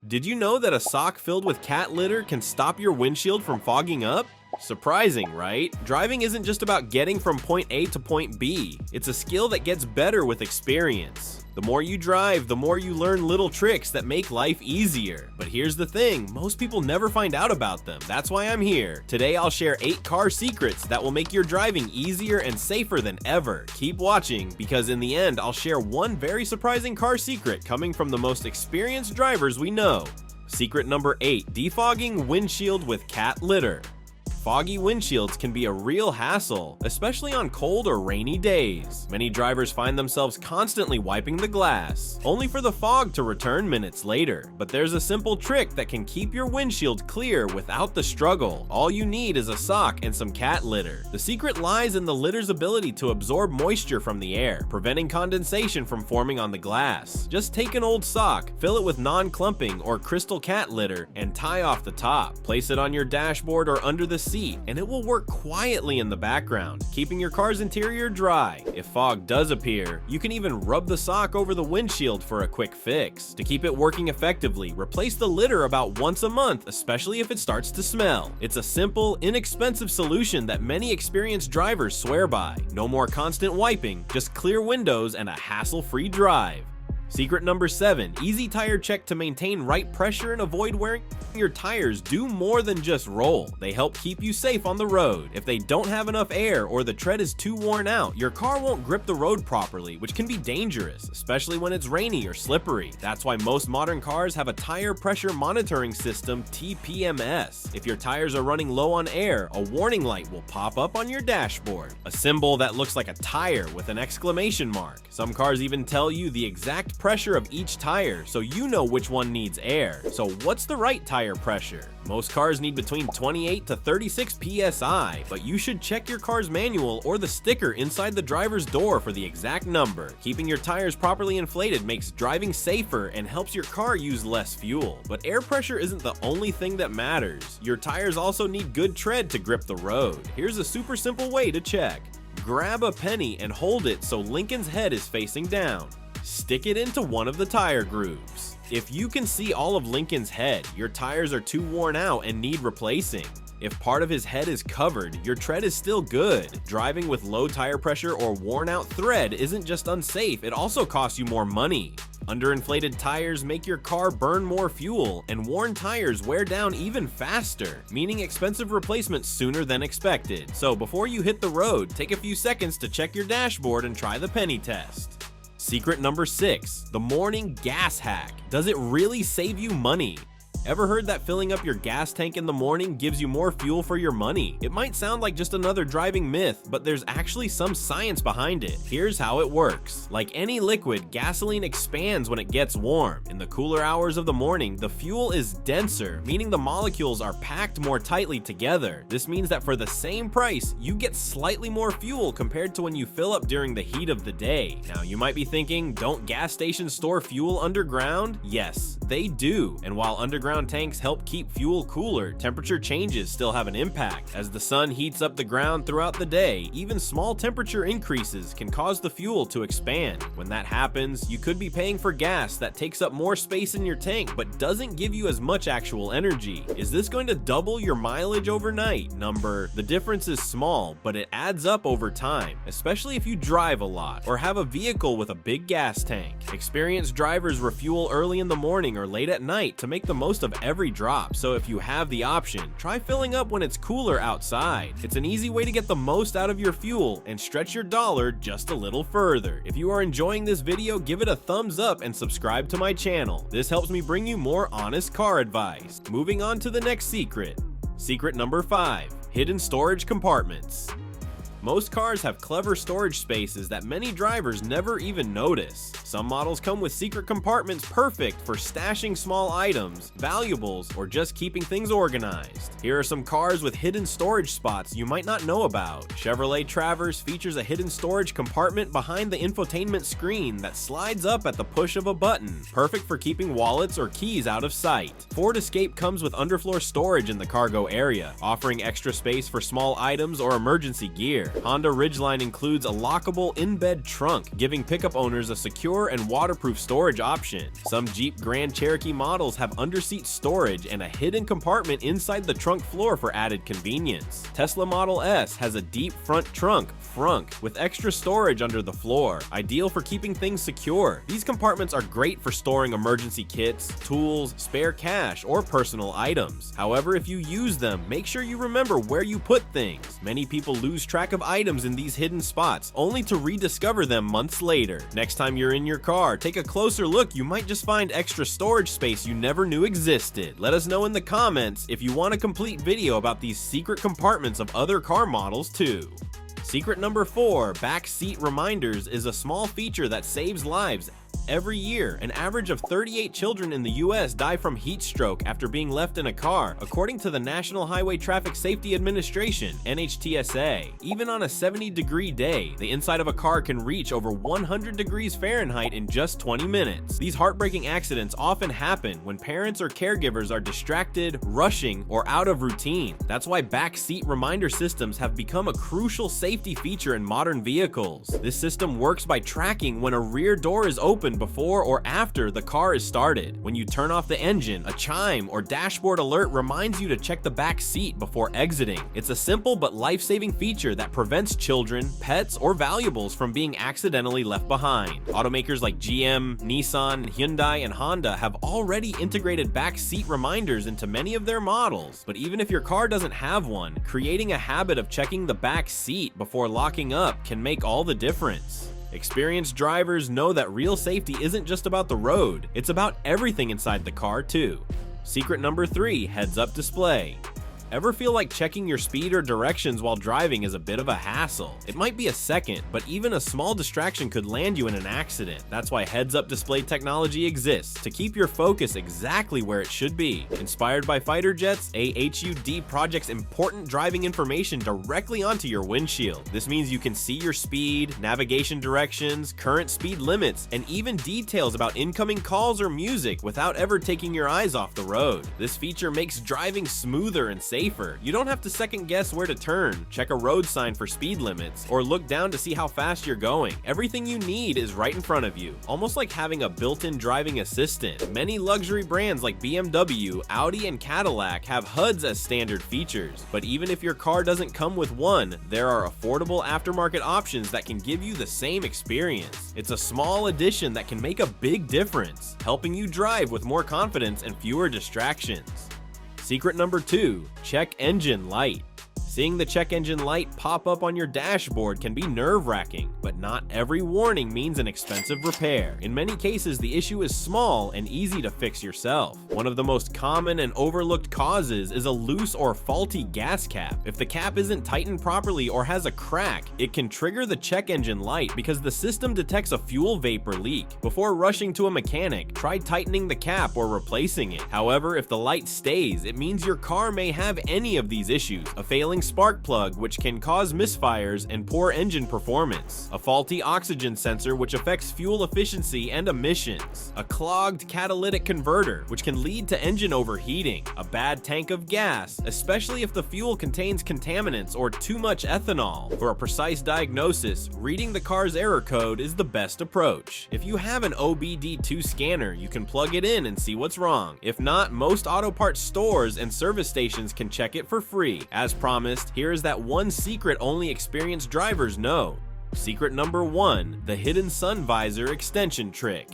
Did you know that a sock filled with cat litter can stop your windshield from fogging up? Surprising, right? Driving isn't just about getting from point A to point B. It's a skill that gets better with experience. The more you drive, the more you learn little tricks that make life easier. But here's the thing, most people never find out about them. That's why I'm here. Today I'll share 8 car secrets that will make your driving easier and safer than ever. Keep watching, because in the end I'll share one very surprising car secret coming from the most experienced drivers we know. Secret number 8, defogging windshield with cat litter. Foggy windshields can be a real hassle, especially on cold or rainy days. Many drivers find themselves constantly wiping the glass, only for the fog to return minutes later. But there's a simple trick that can keep your windshield clear without the struggle. All you need is a sock and some cat litter. The secret lies in the litter's ability to absorb moisture from the air, preventing condensation from forming on the glass. Just take an old sock, fill it with non-clumping or crystal cat litter, and tie off the top. Place it on your dashboard or under the seat, and it will work quietly in the background, keeping your car's interior dry. If fog does appear, you can even rub the sock over the windshield for a quick fix. To keep it working effectively, replace the litter about once a month, especially if it starts to smell. It's a simple, inexpensive solution that many experienced drivers swear by. No more constant wiping, just clear windows and a hassle-free drive. Secret number 7, easy tire check to maintain right pressure and avoid wearing your tires. Do more than just roll. They help keep you safe on the road. If they don't have enough air or the tread is too worn out, your car won't grip the road properly, which can be dangerous, especially when it's rainy or slippery. That's why most modern cars have a tire pressure monitoring system, TPMS. If your tires are running low on air, a warning light will pop up on your dashboard, a symbol that looks like a tire with an exclamation mark. Some cars even tell you the exact pressure of each tire, so you know which one needs air. So what's the right tire pressure? Most cars need between 28 to 36 psi, but you should check your car's manual or the sticker inside the driver's door for the exact number. Keeping your tires properly inflated makes driving safer and helps your car use less fuel. But air pressure isn't the only thing that matters. Your tires also need good tread to grip the road. Here's a super simple way to check. Grab a penny and hold it so Lincoln's head is facing down. Stick it into one of the tire grooves. If you can see all of Lincoln's head, your tires are too worn out and need replacing. If part of his head is covered, your tread is still good. Driving with low tire pressure or worn out thread isn't just unsafe, it also costs you more money. Underinflated tires make your car burn more fuel, and worn tires wear down even faster, meaning expensive replacements sooner than expected. So before you hit the road, take a few seconds to check your dashboard and try the penny test. Secret number 6, the morning gas hack. Does it really save you money? Ever heard that filling up your gas tank in the morning gives you more fuel for your money? It might sound like just another driving myth, but there's actually some science behind it. Here's how it works. Like any liquid, gasoline expands when it gets warm. In the cooler hours of the morning, the fuel is denser, meaning the molecules are packed more tightly together. This means that for the same price, you get slightly more fuel compared to when you fill up during the heat of the day. Now, you might be thinking, don't gas stations store fuel underground? Yes, they do. And while underground tanks help keep fuel cooler, temperature changes still have an impact. As the sun heats up the ground throughout the day, even small temperature increases can cause the fuel to expand. When that happens, you could be paying for gas that takes up more space in your tank but doesn't give you as much actual energy. Is this going to double your mileage overnight? The difference is small, but it adds up over time, especially if you drive a lot or have a vehicle with a big gas tank. Experienced drivers refuel early in the morning or late at night to make the most of every drop, so if you have the option, try filling up when it's cooler outside. It's an easy way to get the most out of your fuel and stretch your dollar just a little further. If you are enjoying this video, give it a thumbs up and subscribe to my channel. This helps me bring you more honest car advice. Moving on to the next secret. Secret number 5, hidden storage compartments. Most cars have clever storage spaces that many drivers never even notice. Some models come with secret compartments perfect for stashing small items, valuables, or just keeping things organized. Here are some cars with hidden storage spots you might not know about. Chevrolet Traverse features a hidden storage compartment behind the infotainment screen that slides up at the push of a button, perfect for keeping wallets or keys out of sight. Ford Escape comes with underfloor storage in the cargo area, offering extra space for small items or emergency gear. here. Honda Ridgeline includes a lockable in-bed trunk, giving pickup owners a secure and waterproof storage option. Some Jeep Grand Cherokee models have underseat storage and a hidden compartment inside the trunk floor for added convenience. Tesla Model S has a deep front trunk, frunk, with extra storage under the floor, ideal for keeping things secure. These compartments are great for storing emergency kits, tools, spare cash, or personal items. However, if you use them, make sure you remember where you put things. Many people lose track of items in these hidden spots, only to rediscover them months later. Next time you're in your car, take a closer look. You might just find extra storage space you never knew existed. Let us know in the comments if you want a complete video about these secret compartments of other car models too. Secret number 4, back seat reminders, is a small feature that saves lives. Every year, an average of 38 children in the US die from heat stroke after being left in a car, according to the National Highway Traffic Safety Administration, NHTSA. Even on a 70-degree day, the inside of a car can reach over 100 degrees Fahrenheit in just 20 minutes. These heartbreaking accidents often happen when parents or caregivers are distracted, rushing, or out of routine. That's why back seat reminder systems have become a crucial safety feature in modern vehicles. This system works by tracking when a rear door is open before or after the car is started. When you turn off the engine, a chime or dashboard alert reminds you to check the back seat before exiting. It's a simple but life-saving feature that prevents children, pets, or valuables from being accidentally left behind. Automakers like GM, Nissan, Hyundai, and Honda have already integrated back seat reminders into many of their models. But even if your car doesn't have one, creating a habit of checking the back seat before locking up can make all the difference. Experienced drivers know that real safety isn't just about the road, it's about everything inside the car too. Secret number 3, heads-up display. Ever feel like checking your speed or directions while driving is a bit of a hassle? It might be a second, but even a small distraction could land you in an accident. That's why heads-up display technology exists, to keep your focus exactly where it should be. Inspired by fighter jets, AHUD projects important driving information directly onto your windshield. This means you can see your speed, navigation directions, current speed limits, and even details about incoming calls or music without ever taking your eyes off the road. This feature makes driving smoother and safer. You don't have to second guess where to turn, check a road sign for speed limits, or look down to see how fast you're going. Everything you need is right in front of you, almost like having a built-in driving assistant. Many luxury brands like BMW, Audi, and Cadillac have HUDs as standard features, but even if your car doesn't come with one, there are affordable aftermarket options that can give you the same experience. It's a small addition that can make a big difference, helping you drive with more confidence and fewer distractions. Secret number 2, check engine light. Seeing the check engine light pop up on your dashboard can be nerve-wracking, but not every warning means an expensive repair. In many cases, the issue is small and easy to fix yourself. One of the most common and overlooked causes is a loose or faulty gas cap. If the cap isn't tightened properly or has a crack, it can trigger the check engine light because the system detects a fuel vapor leak. Before rushing to a mechanic, try tightening the cap or replacing it. However, if the light stays, it means your car may have any of these issues: a failing spark plug, which can cause misfires and poor engine performance, a faulty oxygen sensor, which affects fuel efficiency and emissions, a clogged catalytic converter, which can lead to engine overheating, a bad tank of gas, especially if the fuel contains contaminants or too much ethanol. For a precise diagnosis, reading the car's error code is the best approach. If you have an OBD2 scanner, you can plug it in and see what's wrong. If not, most auto parts stores and service stations can check it for free. As promised, here is that one secret only experienced drivers know. Secret number 1, the hidden sun visor extension trick.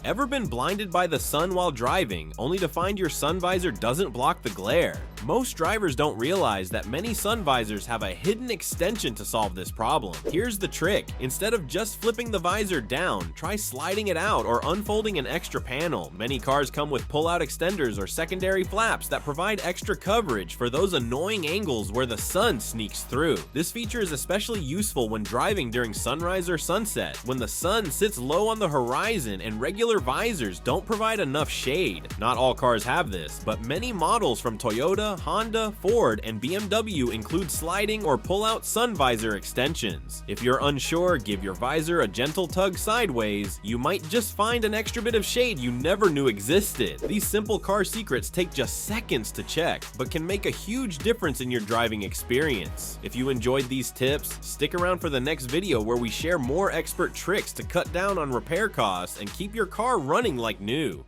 Ever been blinded by the sun while driving, only to find your sun visor doesn't block the glare? Most drivers don't realize that many sun visors have a hidden extension to solve this problem. Here's the trick: instead of just flipping the visor down, try sliding it out or unfolding an extra panel. Many cars come with pull-out extenders or secondary flaps that provide extra coverage for those annoying angles where the sun sneaks through. This feature is especially useful when driving during sunrise or sunset, when the sun sits low on the horizon and regular visors don't provide enough shade. Not all cars have this, but many models from Toyota, Toyota, Honda, Ford, and BMW include sliding or pull-out sun visor extensions. If you're unsure, give your visor a gentle tug sideways. You might just find an extra bit of shade you never knew existed. These simple car secrets take just seconds to check, but can make a huge difference in your driving experience. If you enjoyed these tips, stick around for the next video where we share more expert tricks to cut down on repair costs and keep your car running like new.